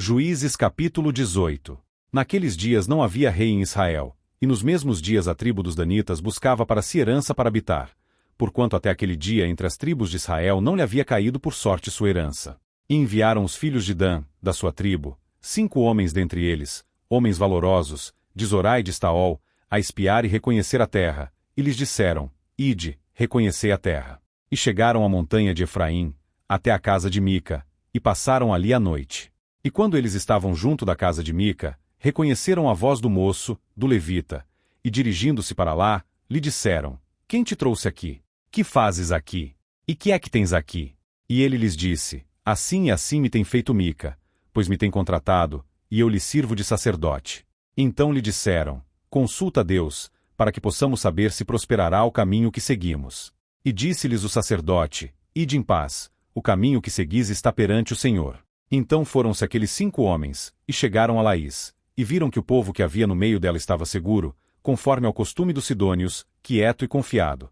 Juízes capítulo 18. Naqueles dias não havia rei em Israel, e nos mesmos dias a tribo dos Danitas buscava para si herança para habitar, porquanto até aquele dia entre as tribos de Israel não lhe havia caído por sorte sua herança. E enviaram os filhos de Dan, da sua tribo, 5 homens dentre eles, homens valorosos, de Zorá e de Estaol, a espiar e reconhecer a terra, e lhes disseram: Ide, reconhecei a terra. E chegaram à montanha de Efraim, até a casa de Mica, e passaram ali a noite. E quando eles estavam junto da casa de Mica, reconheceram a voz do moço, do levita, e dirigindo-se para lá, lhe disseram: Quem te trouxe aqui? Que fazes aqui? E que é que tens aqui? E ele lhes disse: Assim e assim me tem feito Mica, pois me tem contratado, e eu lhe sirvo de sacerdote. Então lhe disseram: Consulta a Deus, para que possamos saber se prosperará o caminho que seguimos. E disse-lhes o sacerdote: Ide em paz, o caminho que seguis está perante o Senhor. Então foram-se aqueles 5 homens, e chegaram a Laís, e viram que o povo que havia no meio dela estava seguro, conforme ao costume dos sidônios, quieto e confiado.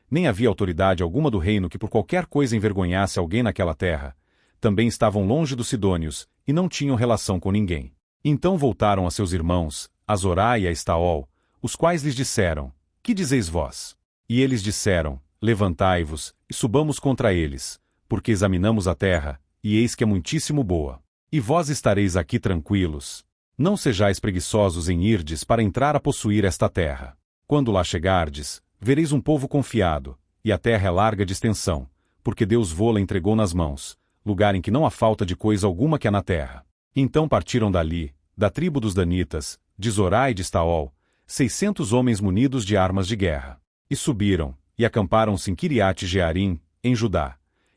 Nem havia autoridade alguma do reino que por qualquer coisa envergonhasse alguém naquela terra. Também estavam longe dos sidônios, e não tinham relação com ninguém. Então voltaram a seus irmãos, a Zorá e a Estaol, os quais lhes disseram: Que dizeis vós? E eles disseram: Levantai-vos, e subamos contra eles, porque examinamos a terra, e eis que é muitíssimo boa. E vós estareis aqui tranquilos. Não sejais preguiçosos em irdes para entrar a possuir esta terra. Quando lá chegardes, vereis um povo confiado, e a terra é larga de extensão, porque Deus vô-la entregou nas mãos, lugar em que não há falta de coisa alguma que há na terra. Então partiram dali, da tribo dos Danitas, de Zorá e de Estaol, 600 homens munidos de armas de guerra. E subiram, e acamparam-se em Quiriate-Jearim, em Judá.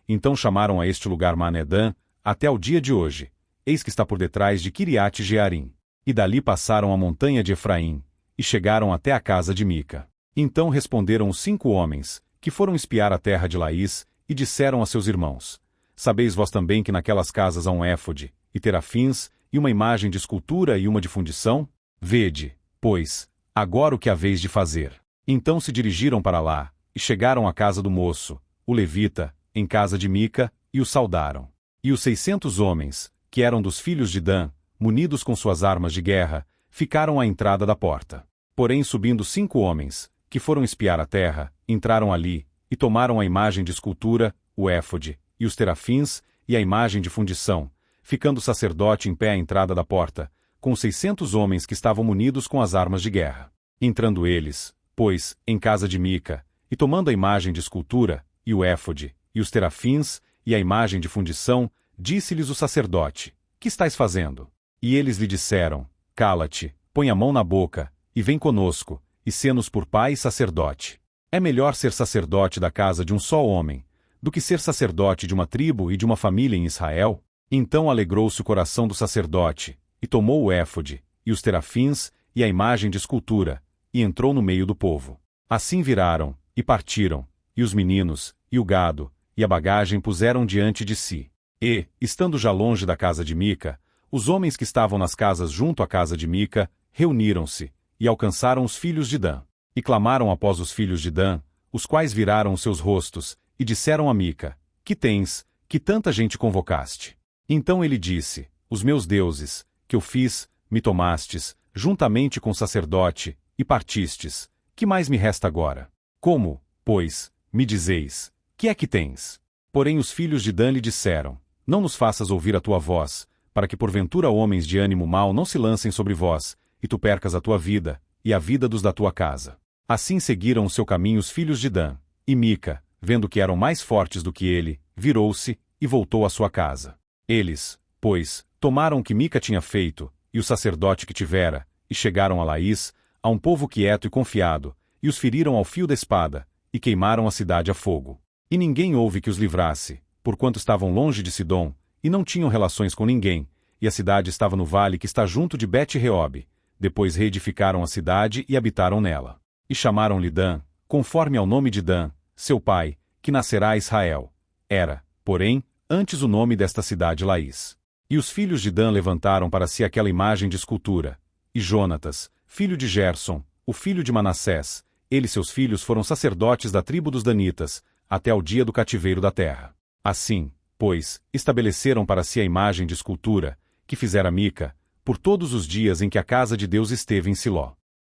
Então chamaram a este lugar Manedã, até ao dia de hoje, eis que está por detrás de Quiriate-Jearim. E dali passaram a montanha de Efraim, e chegaram até a casa de Mica. Então responderam os 5 homens, que foram espiar a terra de Laís, e disseram a seus irmãos: Sabeis vós também que naquelas casas há um éfode, e terafins, e uma imagem de escultura e uma de fundição? Vede, pois, agora o que haveis de fazer. Então se dirigiram para lá, e chegaram à casa do moço, o levita, em casa de Mica, e o saudaram. E os 600 homens, que eram dos filhos de Dan, munidos com suas armas de guerra, ficaram à entrada da porta. Porém subindo 5 homens, que foram espiar a terra, entraram ali, e tomaram a imagem de escultura, o éfode, e os terafins, e a imagem de fundição, ficando o sacerdote em pé à entrada da porta, com os 600 homens que estavam munidos com as armas de guerra. Entrando eles, pois, em casa de Mica, e tomando a imagem de escultura, e o éfode, e os terafins, e a imagem de fundição, disse-lhes o sacerdote: Que estáis fazendo? E eles lhe disseram: Cala-te, põe a mão na boca, e vem conosco, e sê-nos por pai e sacerdote. É melhor ser sacerdote da casa de um só homem, do que ser sacerdote de uma tribo e de uma família em Israel. Então alegrou-se o coração do sacerdote, e tomou o éfode, e os terafins, e a imagem de escultura, e entrou no meio do povo. Assim viraram, e partiram, e os meninos, e o gado, e a bagagem puseram diante de si. E, estando já longe da casa de Mica, os homens que estavam nas casas junto à casa de Mica, reuniram-se, e alcançaram os filhos de Dan. E clamaram após os filhos de Dan, os quais viraram os seus rostos, e disseram a Mica: Que tens, que tanta gente convocaste? Então ele disse: Os meus deuses, que eu fiz, me tomastes, juntamente com o sacerdote, e partistes. Que mais me resta agora? Como, pois, me dizeis: Que é que tens? Porém os filhos de Dan lhe disseram: Não nos faças ouvir a tua voz, para que porventura homens de ânimo mau não se lancem sobre vós, e tu percas a tua vida, e a vida dos da tua casa. Assim seguiram o seu caminho os filhos de Dan. E Mica, vendo que eram mais fortes do que ele, virou-se, e voltou à sua casa. Eles, pois, tomaram o que Mica tinha feito, e o sacerdote que tivera, e chegaram a Laís, a um povo quieto e confiado, e os feriram ao fio da espada, e queimaram a cidade a fogo. E ninguém houve que os livrasse, porquanto estavam longe de Sidom, e não tinham relações com ninguém, e a cidade estava no vale que está junto de Bet-Reob. Depois reedificaram a cidade e habitaram nela. E chamaram-lhe Dan, conforme ao nome de Dan, seu pai, que nascerá a Israel. Era, porém, antes o nome desta cidade Laís. E os filhos de Dan levantaram para si aquela imagem de escultura. E Jonatas, filho de Gerson, o filho de Manassés, ele e seus filhos foram sacerdotes da tribo dos Danitas, até ao dia do cativeiro da terra. Assim, pois, estabeleceram para si a imagem de escultura, que fizera Mica, por todos os dias em que a casa de Deus esteve em Siló.